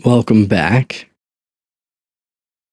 Welcome back.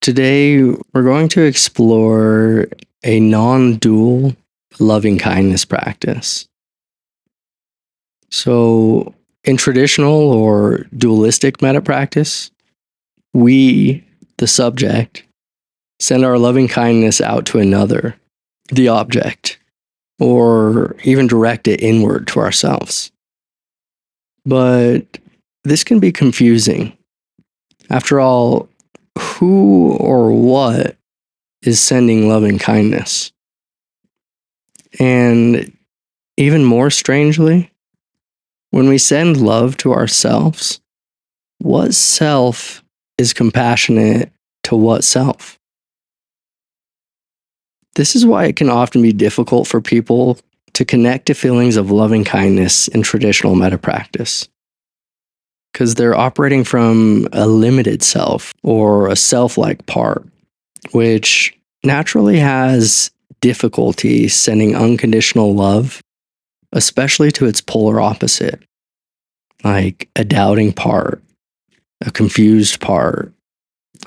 Today, we're going to explore a non-dual loving kindness practice. So, in traditional or dualistic metta practice, we, the subject, send our loving kindness out to another, the object, or even direct it inward to ourselves. But this can be confusing. After all, who or what is sending loving kindness? And even more strangely, when we send love to ourselves, what self is compassionate to what self? This is why it can often be difficult for people to connect to feelings of loving kindness in traditional metta practice, because they're operating from a limited self or a self-like part, which naturally has difficulty sending unconditional love, especially to its polar opposite, like a doubting part, a confused part,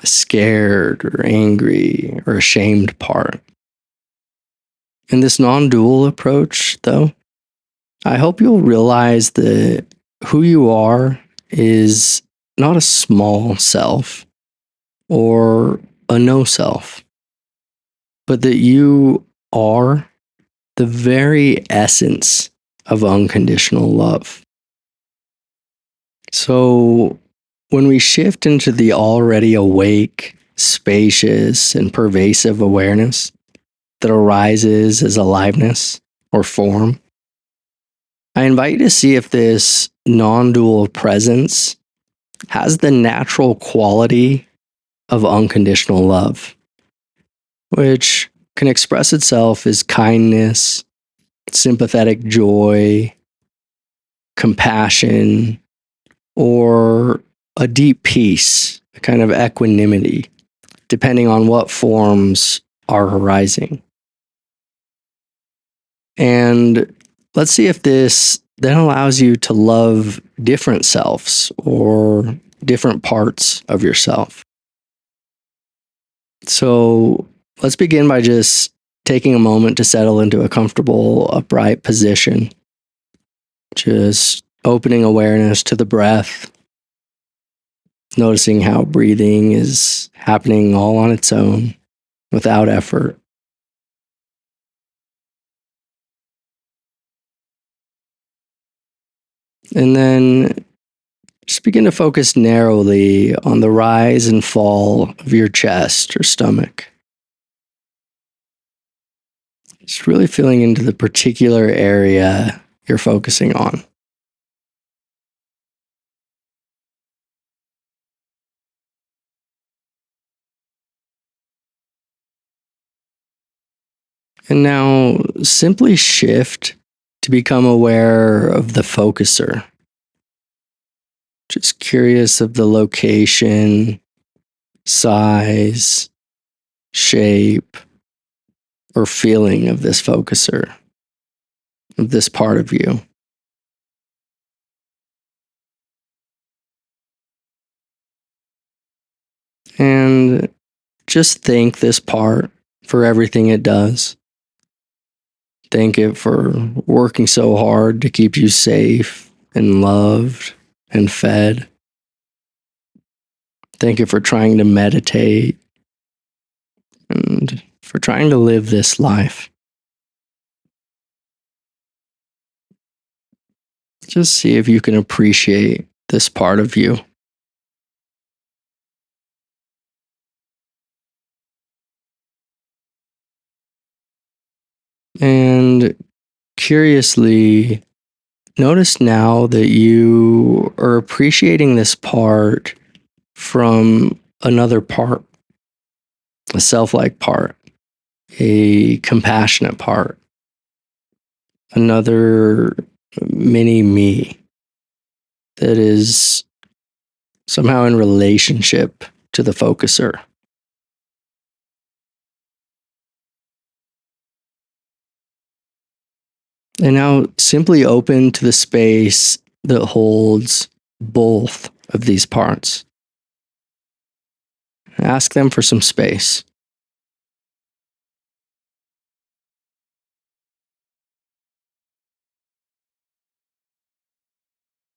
a scared or angry or ashamed part. In this non-dual approach, though, I hope you'll realize that who you are is not a small self or a no self, but that you are the very essence of unconditional love. So when we shift into the already awake, spacious, and pervasive awareness that arises as aliveness or form, I invite you to see if this non-dual presence has the natural quality of unconditional love, which can express itself as kindness, sympathetic joy, compassion, or a deep peace, a kind of equanimity, depending on what forms are arising. And let's see if this then allows you to love different selves or different parts of yourself. So let's begin by just taking a moment to settle into a comfortable, upright position. Just opening awareness to the breath, noticing how breathing is happening all on its own, without effort. And then just begin to focus narrowly on the rise and fall of your chest or stomach. Just really feeling into the particular area you're focusing on. And now simply shift to become aware of the focuser. Just curious of the location, size, shape, or feeling of this focuser, of this part of you. And just thank this part for everything it does. Thank it for working so hard to keep you safe and loved and fed. Thank you for trying to meditate and for trying to live this life. Just see if you can appreciate this part of you. And curiously, notice now that you are appreciating this part from another part, a self-like part, a compassionate part, another mini me that is somehow in relationship to the focuser. And now simply open to the space that holds both of these parts. Ask them for some space.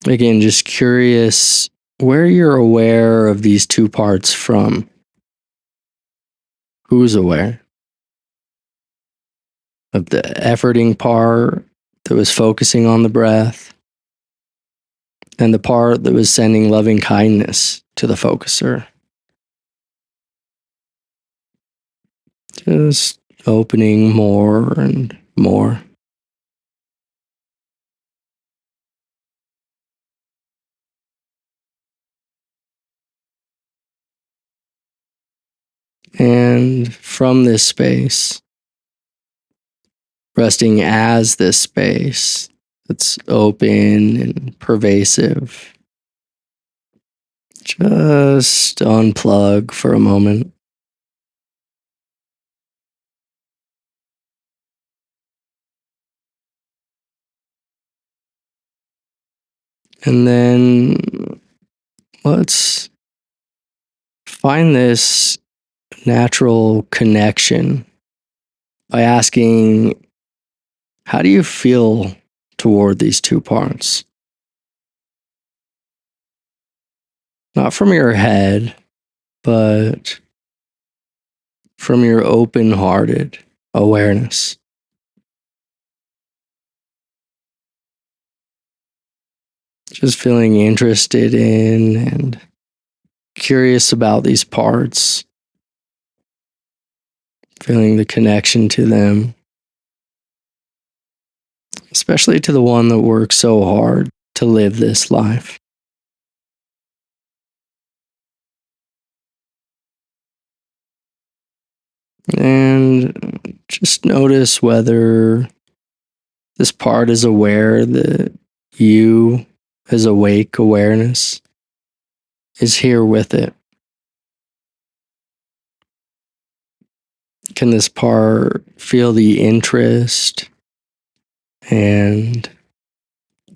Again, just curious where you're aware of these two parts from. Who's aware of the efforting part that was focusing on the breath, and the part that was sending loving kindness to the focuser? Just opening more and more. And from this space, resting as this space that's open and pervasive, just unplug for a moment. And then let's find this natural connection by asking, how do you feel toward these two parts? Not from your head, but from your open-hearted awareness. Just feeling interested in and curious about these parts, feeling the connection to them, especially to the one that works so hard to live this life. And just notice whether this part is aware that you, as awake awareness, is here with it. Can this part feel the interest and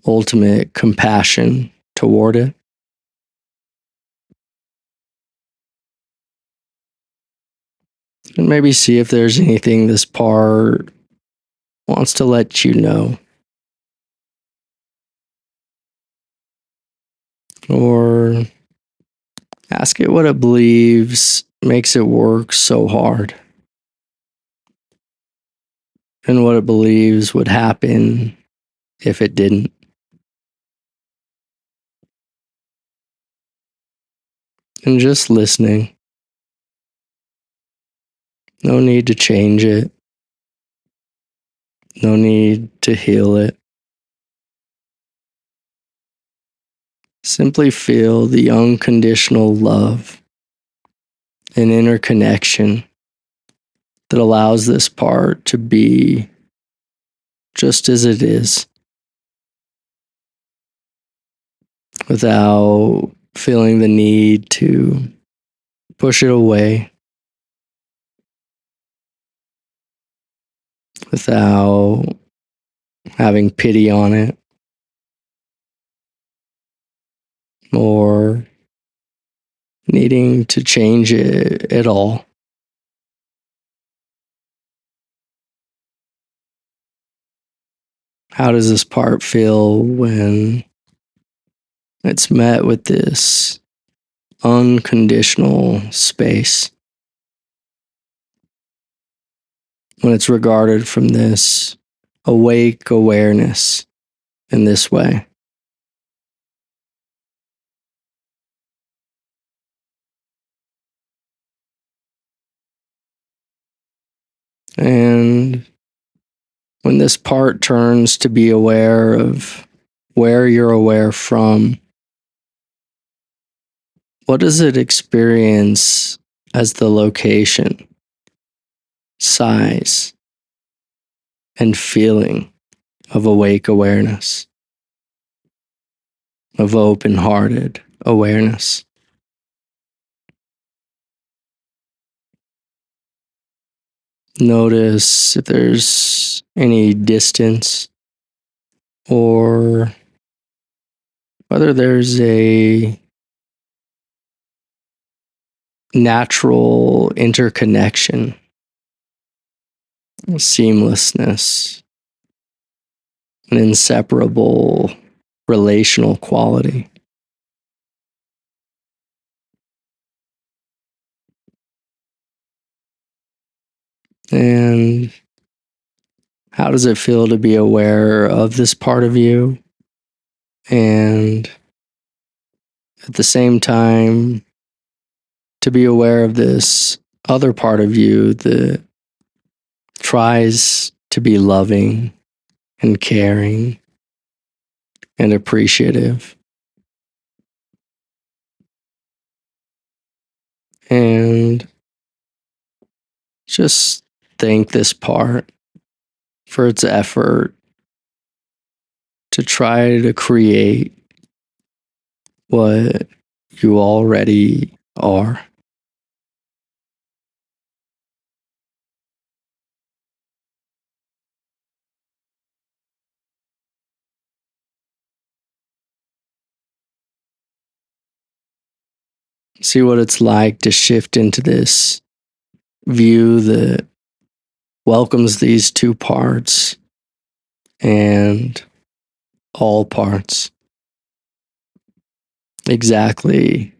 ultimate compassion toward it? And maybe see if there's anything this part wants to let you know. Or ask it what it believes makes it work so hard, and what it believes would happen if it didn't. And just listening. No need to change it. No need to heal it. Simply feel the unconditional love and inner connection that allows this part to be just as it is, without feeling the need to push it away, without having pity on it, or needing to change it at all. How does this part feel when it's met with this unconditional space? When it's regarded from this awake awareness in this way? And when this part turns to be aware of where you're aware from, what does it experience as the location, size, and feeling of awake awareness, of open-hearted awareness? Notice if there's any distance, or whether there's a natural interconnection, seamlessness, an inseparable relational quality. And how does it feel to be aware of this part of you? And at the same time, to be aware of this other part of you that tries to be loving and caring and appreciative. And just thank this part for its effort to try to create what you already are. See what it's like to shift into this view that welcomes these two parts and all parts exactly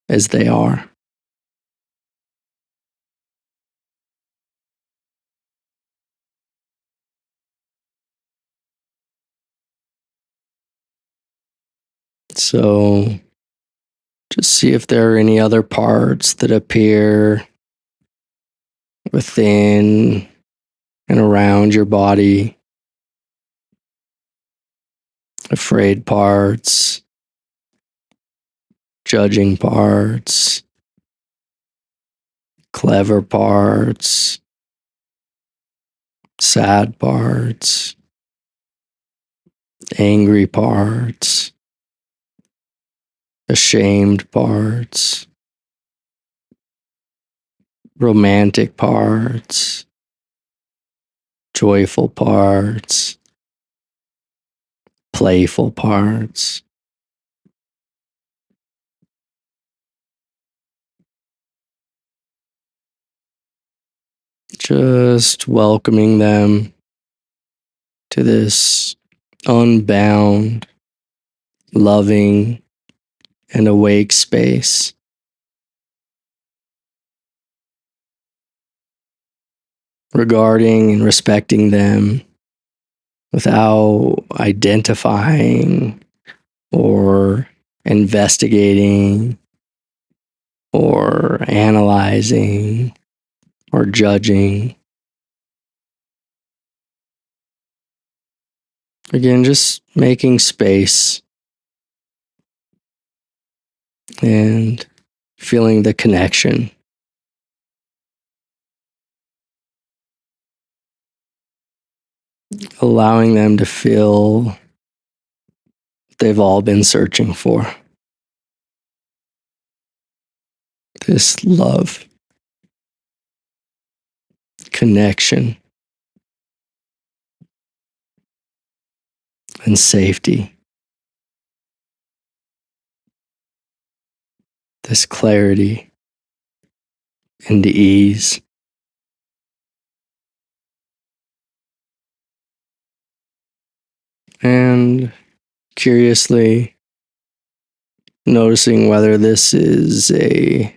as they are. So just see if there are any other parts that appear within and around your body. Afraid parts, judging parts, clever parts, sad parts, angry parts, ashamed parts, romantic parts, joyful parts, playful parts. Just welcoming them to this unbound, loving, and awake space. Regarding and respecting them without identifying or investigating or analyzing or judging. Again, just making space and feeling the connection. Allowing them to feel what they've all been searching for. This love, connection, and safety. This clarity and ease. And curiously noticing whether this is a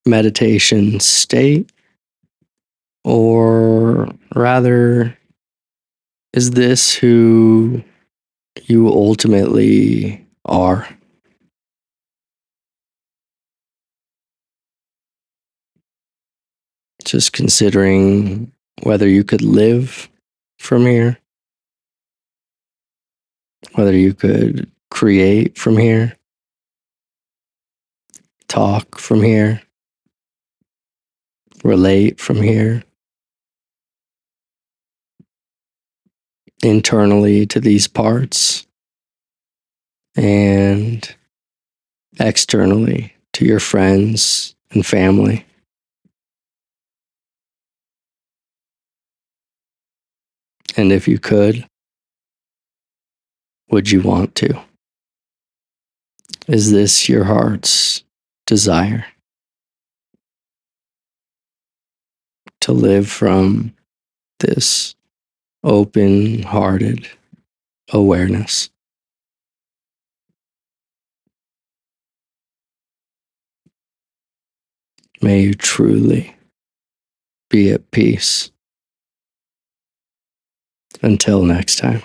meditation state or rather, is this who you ultimately are? Just considering whether you could live from here, whether you could create from here, talk from here, relate from here, internally to these parts, and externally to your friends and family. And if you could, would you want to? Is this your heart's desire? to live from this open-hearted awareness. May you truly be at peace. Until next time.